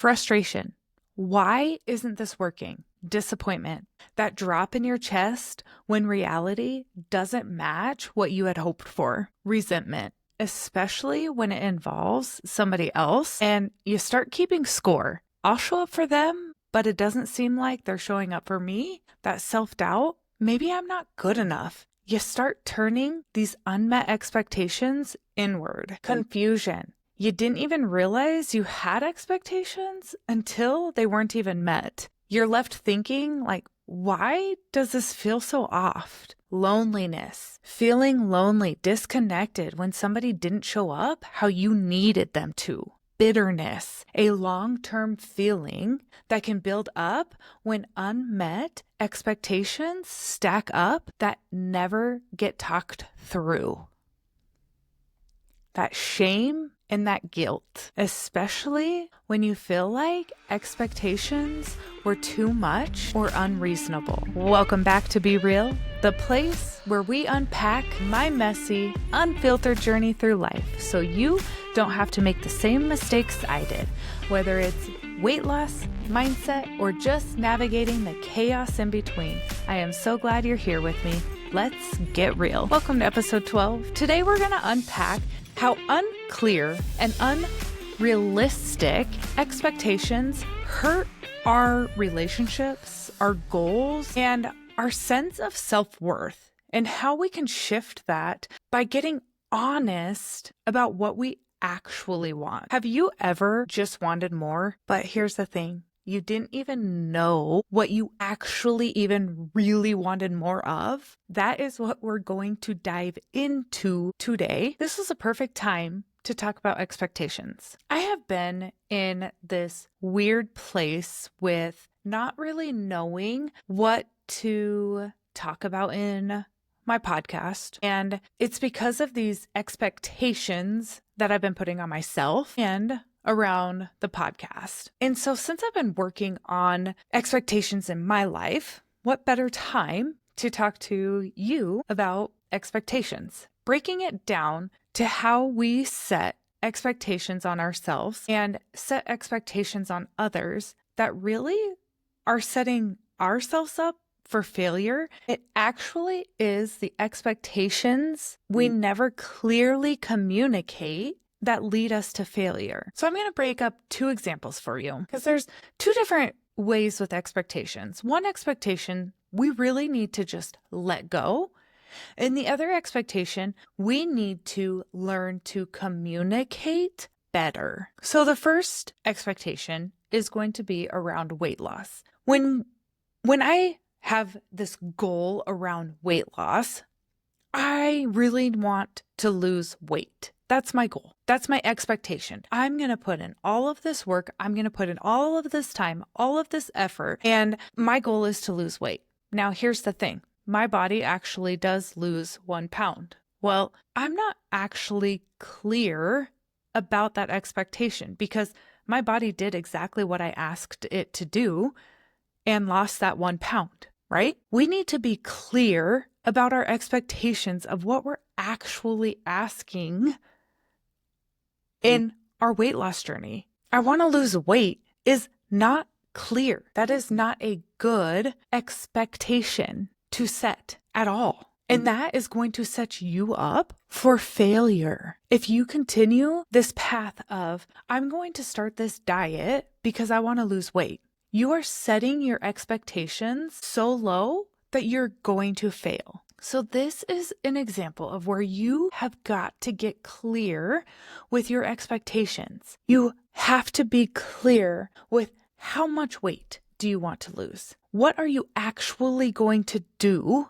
Frustration. Why isn't this working? Disappointment. That drop in your chest when reality doesn't match what you had hoped for. Resentment, especially when it involves somebody else and you start keeping score. I'll show up for them, but it doesn't seem like they're showing up for me. That self-doubt, maybe I'm not good enough. You start turning these unmet expectations inward. Confusion. You didn't even realize you had expectations until they weren't even met. You're left thinking, like, why does this feel so off? Loneliness. Feeling lonely, disconnected when somebody didn't show up how you needed them to. Bitterness. A long-term feeling that can build up when unmet expectations stack up that never get talked through. That shame and that guilt, especially when you feel like expectations were too much or unreasonable. Welcome back to Be Real, the place where we unpack my messy, unfiltered journey through life so you don't have to make the same mistakes I did, whether it's weight loss, mindset, or just navigating the chaos in between. I am so glad you're here with me. Let's get real. Welcome to episode 12. Today we're going to unpack how unclear and unrealistic expectations hurt our relationships, our goals, and our sense of self-worth, and how we can shift that by getting honest about what we actually want. Have you ever just wanted more? But here's the thing. You didn't even know what you actually even really wanted more of. That is what we're going to dive into today. This is a perfect time to talk about expectations. I have been in this weird place with not really knowing what to talk about in my podcast. And it's because of these expectations that I've been putting on myself and around the podcast. And so since I've been working on expectations in my life, what better time to talk to you about expectations? Breaking it down to how we set expectations on ourselves and set expectations on others that really are setting ourselves up for failure. It actually is the expectations we never clearly communicate that lead us to failure. So I'm going to break up two examples for you because there's two different ways with expectations. One expectation we really need to just let go. And the other expectation we need to learn to communicate better. So the first expectation is going to be around weight loss. When I have this goal around weight loss, I really want to lose weight. That's my goal. That's my expectation. I'm going to put in all of this work. I'm going to put in all of this time, all of this effort, and my goal is to lose weight. Now, here's the thing. My body actually does lose 1 pound. Well, I'm not actually clear about that expectation because my body did exactly what I asked it to do and lost that 1 pound, right? We need to be clear about our expectations of what we're actually asking in our weight loss journey. I want to lose weight is not clear. That is not a good expectation to set at all. And that is going to set you up for failure. If you continue this path of, I'm going to start this diet because I want to lose weight, you are setting your expectations so low that you're going to fail. So this is an example of where you have got to get clear with your expectations. You have to be clear with how much weight do you want to lose? What are you actually going to do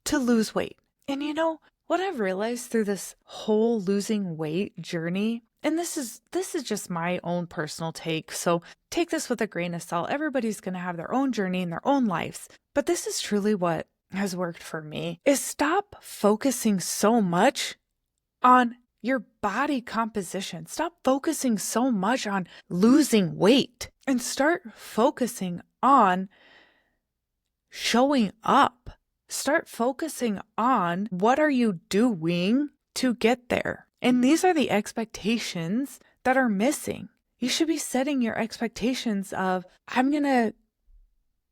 to lose weight? And you know, what I've realized through this whole losing weight journey, and this is just my own personal take, so take this with a grain of salt. Everybody's going to have their own journey in their own lives. But this is truly what has worked for me, is stop focusing so much on your body composition. Stop focusing so much on losing weight and start focusing on showing up. Start focusing on what are you doing to get there. And these are the expectations that are missing. You should be setting your expectations of, I'm going to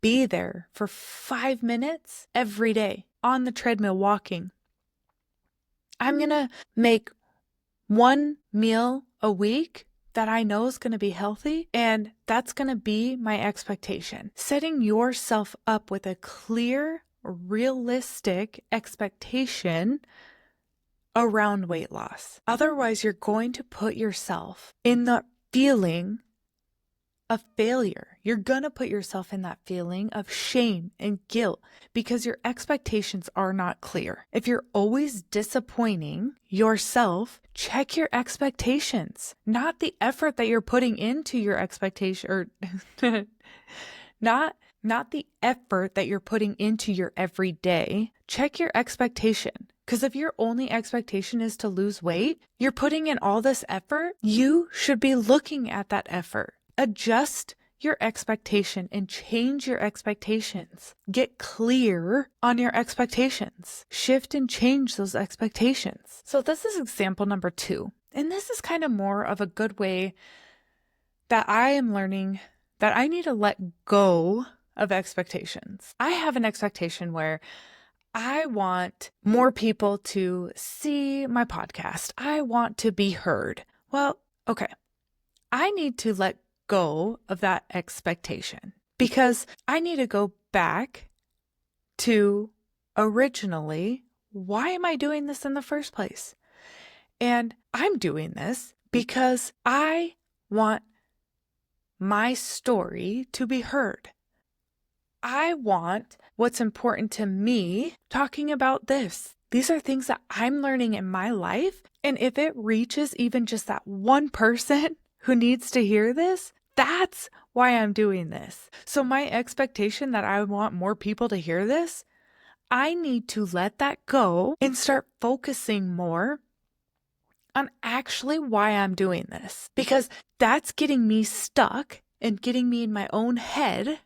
be there for 5 minutes every day on the treadmill walking. I'm going to make one meal a week that I know is going to be healthy, and that's going to be my expectation. Setting yourself up with a clear, realistic expectation around weight loss. Otherwise, you're going to put yourself in the feeling of failure. You're going to put yourself in that feeling of shame and guilt because your expectations are not clear. If you're always disappointing yourself, check your expectations, not the effort that you're putting into your expectation, or not the effort that you're putting into your everyday. Check your expectation. Because if your only expectation is to lose weight, you're putting in all this effort. You should be looking at that effort. Adjust your expectation and change your expectations. Get clear on your expectations. Shift and change those expectations. So this is example number 2. And this is kind of more of a good way that I am learning that I need to let go of expectations. I have an expectation where I want more people to see my podcast. I want to be heard. Well, okay. I need to let go of that expectation because I need to go back to originally, why am I doing this in the first place? And I'm doing this because I want my story to be heard. I want what's important to me talking about this. These are things that I'm learning in my life. And if it reaches even just that one person who needs to hear this, that's why I'm doing this. So my expectation that I want more people to hear this, I need to let that go and start focusing more on actually why I'm doing this. Because that's getting me stuck and getting me in my own head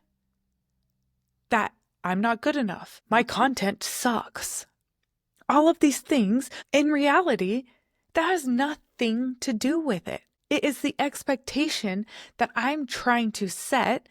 that I'm not good enough. My content sucks. All of these things, in reality, that has nothing to do with it. It is the expectation that I'm trying to set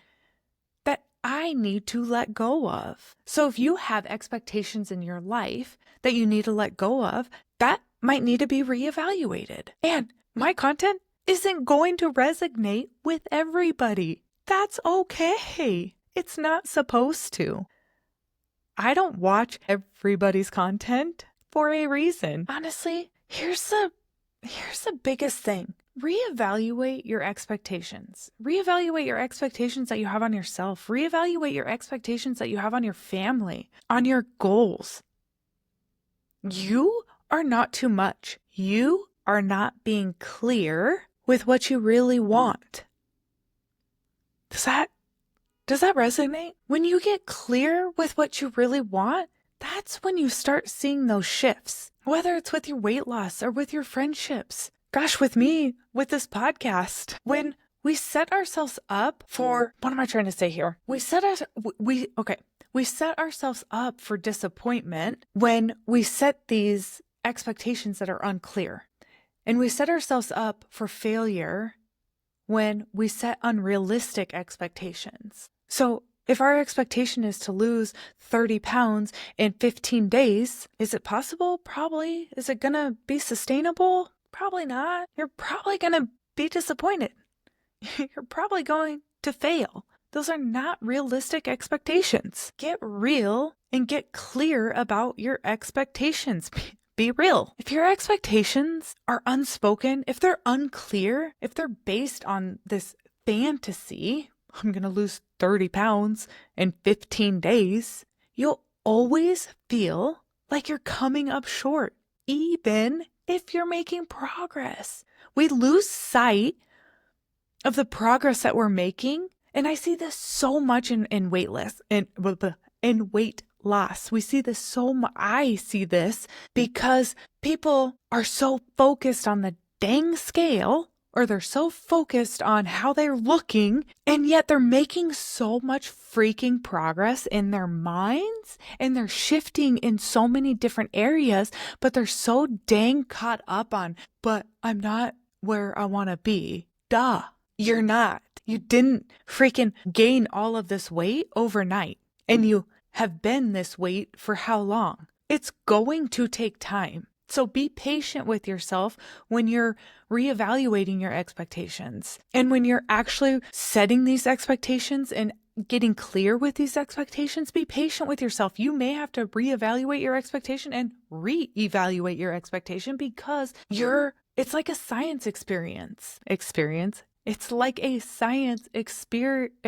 that I need to let go of. So if you have expectations in your life that you need to let go of, that might need to be reevaluated. And my content isn't going to resonate with everybody. That's okay. It's not supposed to. I don't watch everybody's content for a reason. Honestly, here's the biggest thing. Reevaluate your expectations. Reevaluate your expectations that you have on yourself. Reevaluate your expectations that you have on your family, on your goals. You are not too much. You are not being clear with what you really want. Does that resonate? When you get clear with what you really want, that's when you start seeing those shifts, whether it's with your weight loss or with your friendships. Gosh, with me, with this podcast, when we set ourselves up for, what am I trying to say here? We set ourselves up for disappointment when we set these expectations that are unclear. And we set ourselves up for failure when we set unrealistic expectations. So if our expectation is to lose 30 pounds in 15 days, is it possible? Probably. Is it going to be sustainable? Probably not. You're probably going to be disappointed. You're probably going to fail. Those are not realistic expectations. Get real and get clear about your expectations. Be real. If your expectations are unspoken, if they're unclear, if they're based on this fantasy, I'm going to lose 30 pounds in 15 days, you'll always feel like you're coming up short, even if you're making progress. We lose sight of the progress that we're making. And I see this so much in weight loss. We see this so much. I see this because people are so focused on the dang scale, or they're so focused on how they're looking, and yet they're making so much freaking progress in their minds, and they're shifting in so many different areas, but they're so dang caught up on, but I'm not where I want to be. Duh. You're not. You didn't freaking gain all of this weight overnight. And you have been this weight for how long? It's going to take time. So be patient with yourself when you're reevaluating your expectations. And when you're actually setting these expectations and getting clear with these expectations, be patient with yourself. You may have to reevaluate your expectation and reevaluate your expectation because it's like a science experience. It's like a science experiment.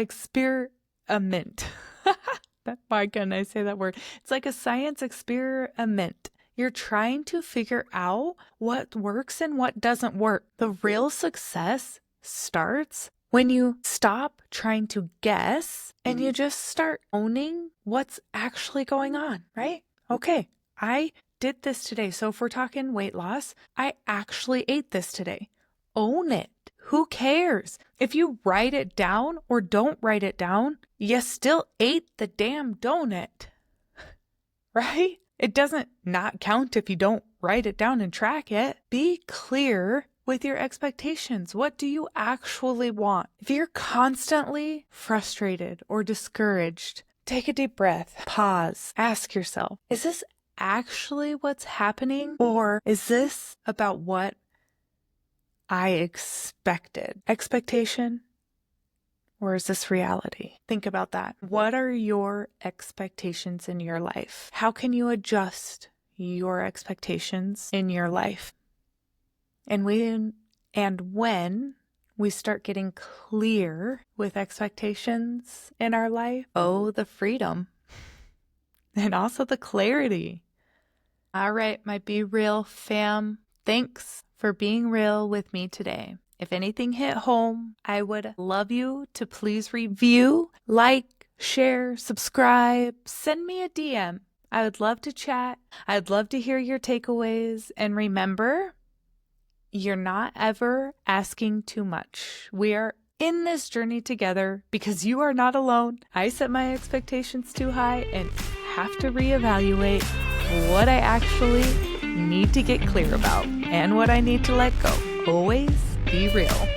Why couldn't I say that word? It's like a science experiment. You're trying to figure out what works and what doesn't work. The real success starts when you stop trying to guess and you just start owning what's actually going on, right? Okay, I did this today. So if we're talking weight loss, I actually ate this today. Own it. Who cares? If you write it down or don't write it down, you still ate the damn donut, right? It doesn't not count if you don't write it down and track it. Be clear with your expectations. What do you actually want? If you're constantly frustrated or discouraged, take a deep breath, pause, ask yourself, is this actually what's happening? Or is this about what I expected? Expectation? Or is this reality? Think about that. What are your expectations in your life? How can you adjust your expectations in your life? And when we start getting clear with expectations in our life, the freedom and also the clarity. All right, my Be Real fam, thanks for being real with me today. If anything hit home, I would love you to please review, like, share, subscribe, send me a DM. I would love to chat. I'd love to hear your takeaways. And remember, you're not ever asking too much. We are in this journey together because you are not alone. I set my expectations too high and have to reevaluate what I actually need to get clear about and what I need to let go. Always be real.